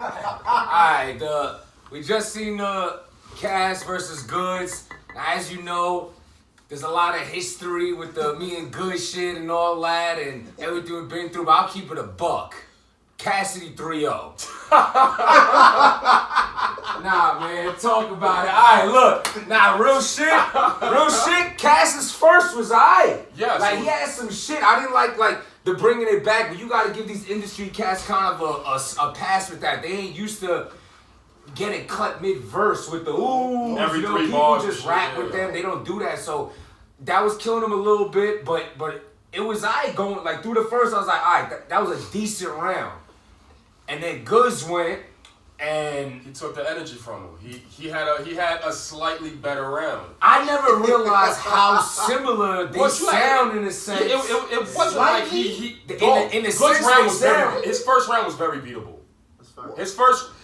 Alright, we just seen the Cass versus Goodz. Now, as you know, there's a lot of history with the me and Goodz shit and all that and everything we've been through, but I'll keep it a buck. Cassidy 3-0. Nah, man, talk about it. Alright, look. Nah, real shit. Cass's first was alright. Yeah. Like, he had some shit. I didn't like the bringing it back, but you gotta give these industry cats kind of a pass with that. They ain't used to getting cut mid-verse with the ooh. Every three people bars just rap with them. They don't do that. So that was killing them a little bit, but it was alright going, like, through the first, I was like, alright, that was a decent round. And then Goodz went, and he took the energy from him. He had a slightly better round. I never realized how similar they sound in a sense. It wasn't like in the Goodz sense round they was sound. his first round was very beatable.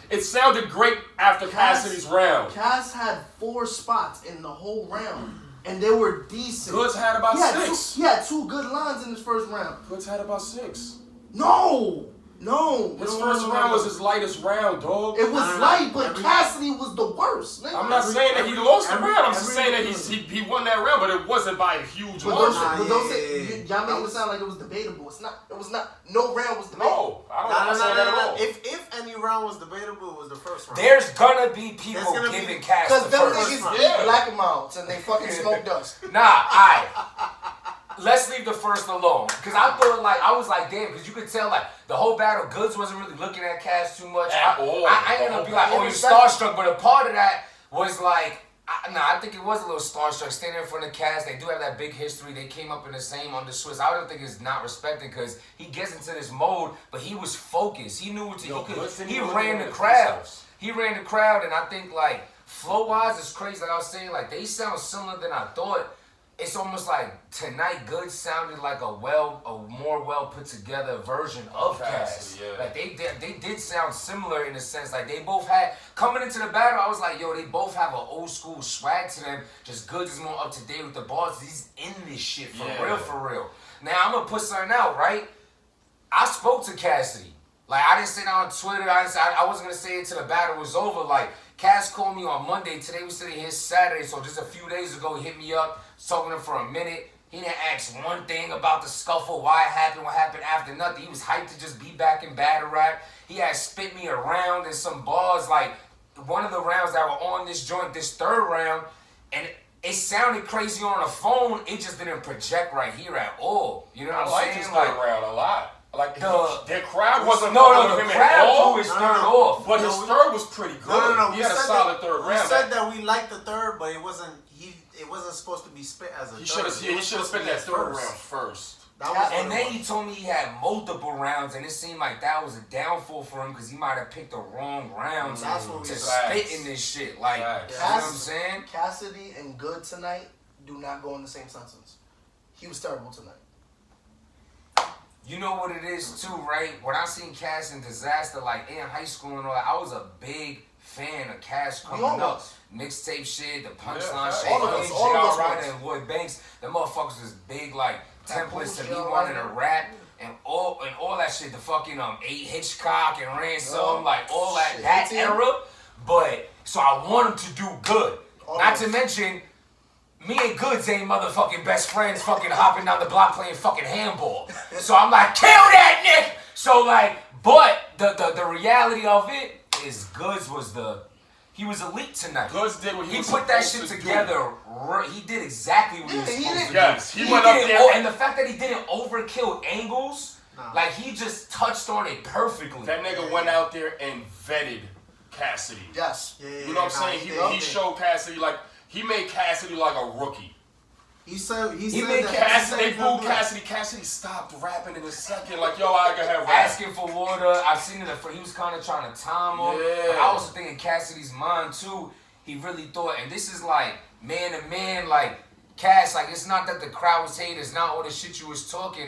It sounded great after Cassidy's round. Cass had 4 spots in the whole round, and they were decent. Goodz had about 6. He had 2 good lines in his first round. Goodz had about 6. No. His first round was his lightest round, dog. It was light, but Cassidy was the worst. Nigga. I'm not saying that he lost the round. I'm just saying that he won that round, but it wasn't by a huge margin. Don't say y'all made it sound like it was debatable. It's not. It was not. No round was debatable. No, I don't say that at all. If any round was debatable, it was the first round. There's gonna be people giving Cass the because them first. niggas eat black amounts and they fucking smoke dust. Nah, alright. Let's leave the first alone. Because I thought, like, I was like, damn, because you could tell, like, the whole battle, Goodz wasn't really looking at Cass too much. I ain't gonna be like, oh, you're starstruck, but a part of that was like, I think it was a little starstruck. Standing in front of Cass, they do have that big history. They came up in the same under Swiss. I don't think it's not respected because he gets into this mode, but he was focused. He knew what to he ran the crowd. He ran the crowd, and I think, like, flow-wise, it's crazy. Like I was saying, like, they sound similar than I thought. It's almost like tonight Goodz sounded like a more well put together version of Cass. Yeah. Like they did sound similar in a sense. Like they both had coming into the battle, I was like, yo, they both have an old school swag to them. Just Goodz is more up to date with the bars. He's in this shit for real. Now I'm gonna put something out, right? I spoke to Cassidy. Like I didn't say that on Twitter. I wasn't gonna say it till the battle was over. Like Cass called me on Monday. Today was sitting here Saturday, so just a few days ago he hit me up. Talking to him for a minute. He didn't ask one thing about the scuffle, why it happened, what happened after, nothing. He was hyped to just be back in battle rap. He had spit me around in some bars, like one of the rounds that were on this joint, this third round, and it sounded crazy on the phone. It just didn't project right here at all. You know what I'm saying? I like this third round a lot. Like their crowd wasn't the crowd threw his third off, but his third was pretty good. No. He had a solid third round. We said that we liked the third, but it wasn't supposed to be spit as a He should have spit that third round first. And then he told me he had multiple rounds, and it seemed like that was a downfall for him because he might have picked the wrong rounds to spit in this shit. Like, you know what I'm saying? Cassidy and Goodz tonight do not go in the same sentence. He was terrible tonight. You know what it is too, right? When I seen Cass in Disaster, like in high school and all that, I was a big fan of Cass coming up. Mixtape shit, the punchline shit, all of us. and Lloyd Banks. The motherfuckers was big like templates to me wanting to rap and all that shit. The fucking A. Hitchcock and Ransom, like all that era. But so I want him to do good. Not to mention, me and Goodz ain't motherfucking best friends fucking hopping down the block playing fucking handball. So I'm like, kill that nigga! So like, but the reality of it is Goodz he was elite tonight. Goodz did what he was put that shit together. He did exactly what he was supposed to do. Yes, he went up there. And the fact that he didn't overkill angles, like he just touched on it perfectly. That nigga went out there and vetted Cassidy. Yes. You know what I'm saying? He showed Cassidy like, he made Cassidy like a rookie. He said made Cassidy. They booed Cassidy. Cassidy stopped rapping in a second. Like, yo, I can have rap. Asking for water. I've seen it. He was kind of trying to time him. Yeah. But I also think in Cassidy's mind too, he really thought, and this is like man to man, like Cass. Like it's not that the crowd was hating. It's not all the shit you was talking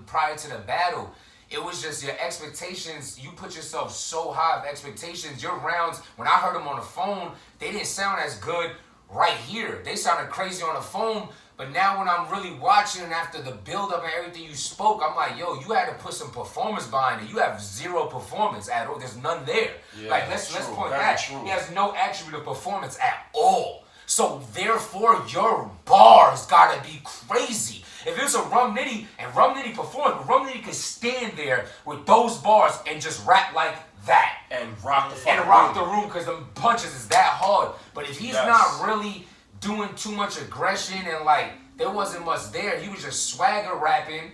prior to the battle. It was just your expectations. You put yourself so high of expectations. Your rounds. When I heard them on the phone, they didn't sound as good. Right here, they sounded crazy on the phone, But now when I'm really watching after the build-up and everything you spoke, I'm like, yo, you had to put some performance behind it. You have zero performance at all. There's none there. Yeah, like, let's point that. True. He has no attribute of performance at all. So, therefore, your bars gotta be crazy. If it was a Rum Nitty, and Rum Nitty performed, but Rum Nitty could stand there with those bars and just rap like that. And rock the fucking room, because the punches is that hard. But if he's not really doing too much aggression and like there wasn't much there, he was just swagger rapping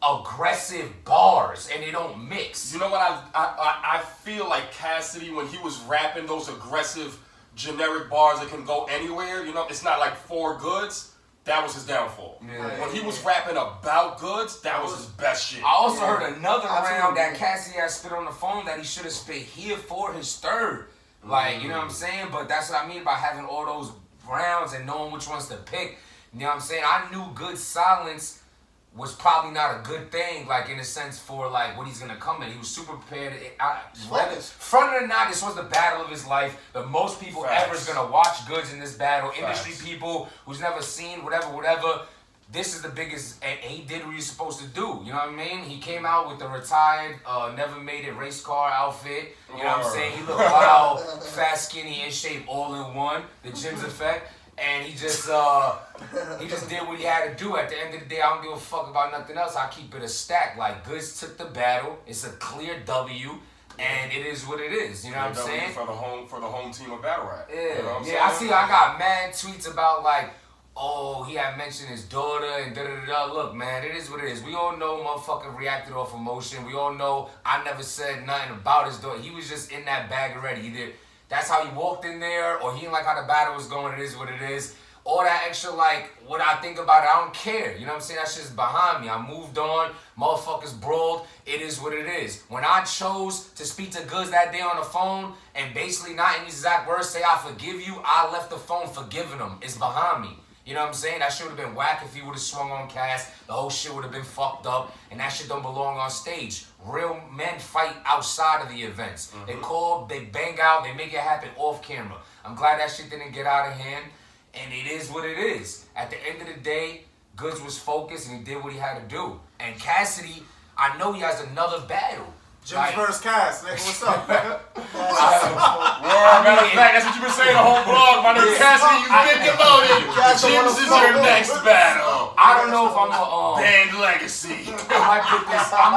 aggressive bars and they don't mix. You know what, I feel like Cassidy, when he was rapping those aggressive generic bars that can go anywhere, you know, it's not like for Goodz. That was his downfall. Yeah. When he was rapping about Goodz, that was his best shit. I also heard another round that Cassidy had spit on the phone that he should have spit here for his third. Like, you know what I'm saying? But that's what I mean by having all those rounds and knowing which ones to pick. You know what I'm saying? I knew Goodz silence was probably not a good thing, like in a sense for like what he's gonna come in. He was super prepared. Front or not, this was the battle of his life. The most people ever is gonna watch Goodz in this battle. Industry people who's never seen whatever. This is the biggest, and he did what he was supposed to do. You know what I mean? He came out with the retired, never made it race car outfit. You know what I'm saying? He looked wild, fat, skinny, in shape, all in one. The gym's effect. And he just did what he had to do. At the end of the day, I don't give a fuck about nothing else. I keep it a stack. Like, Goodz took the battle. It's a clear W, and it is what it is. You know what I'm saying? For the home team of battle rap. Yeah, you know what I'm I see. I got mad tweets about like, oh, he had mentioned his daughter and da-da-da-da. Look, man, it is what it is. We all know motherfucker reacted off emotion. We all know I never said nothing about his daughter. He was just in that bag already. Either that's how he walked in there, or he didn't like how the battle was going. It is what it is. All that extra, like, what I think about it, I don't care. You know what I'm saying? That shit's behind me. I moved on. Motherfuckers brawled. It is what it is. When I chose to speak to Goodz that day on the phone and basically not in these exact words say, I forgive you, I left the phone forgiving him. It's behind me. You know what I'm saying? That shit would have been whack if he would have swung on Cass. The whole shit would have been fucked up, and that shit don't belong on stage. Real men fight outside of the events. They call, they bang out, they make it happen off camera. I'm glad that shit didn't get out of hand, and it is what it is. At the end of the day, Goodz was focused, and he did what he had to do. And Cassidy, I know he has another battle. Jim's versus Cass, nigga, what's up, nigga? Matter of fact, that's what you've been saying the whole blog. My name is Cassidy, you get demoted. Jim's is your next battle. I don't know if I'm a band legacy. I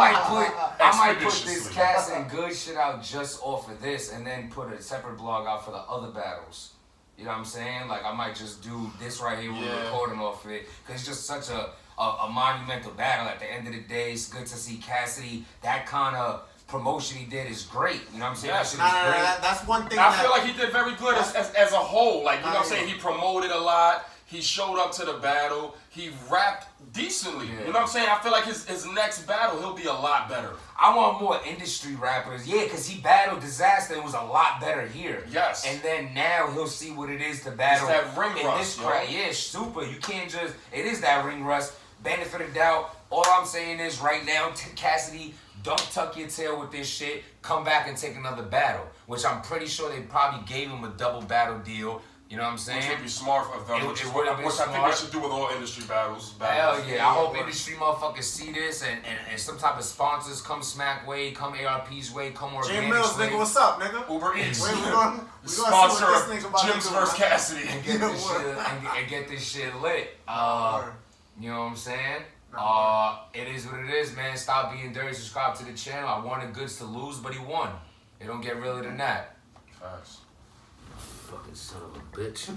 might put this Cass and Goodz shit out just off of this, and then put a separate blog out for the other battles. You know what I'm saying? Like, I might just do this right here, we're recording off of it, because it's just such a monumental battle. At the end of the day, it's good to see Cassidy. That kind of promotion he did is great. You know what I'm saying? Yes. That shit is great. That's one thing. I feel like he did very good as a whole. Like, you know what I'm saying? He promoted a lot. He showed up to the battle. He rapped decently. You know what I'm saying? I feel like his next battle, he'll be a lot better. I want more industry rappers. Yeah, because he battled Disaster. It was a lot better here. Yes. And then now he'll see what it is to battle. It's that ring in rust, this crowd. Yeah, it's super. You can't just... It is that ring rust. Benefit of doubt. All I'm saying is right now, Cassidy, don't tuck your tail with this shit. Come back and take another battle. Which I'm pretty sure they probably gave him a double battle deal. You know what I'm saying? Which would be smart of them. Which I think they should do with all industry battles. Hell yeah. I hope industry motherfuckers see this and some type of sponsors come Smack way, come ARP's way, come Organics Jim Mills, nigga, what's up, nigga? Uber Eats. We gonna sponsor see what this nigga about Jim's versus Cassidy. And get this shit lit. You know what I'm saying? It is what it is, man. Stop being dirty. Subscribe to the channel. I wanted Goodz to lose, but he won. It don't get realer than that. Facts. Fucking son of a bitch.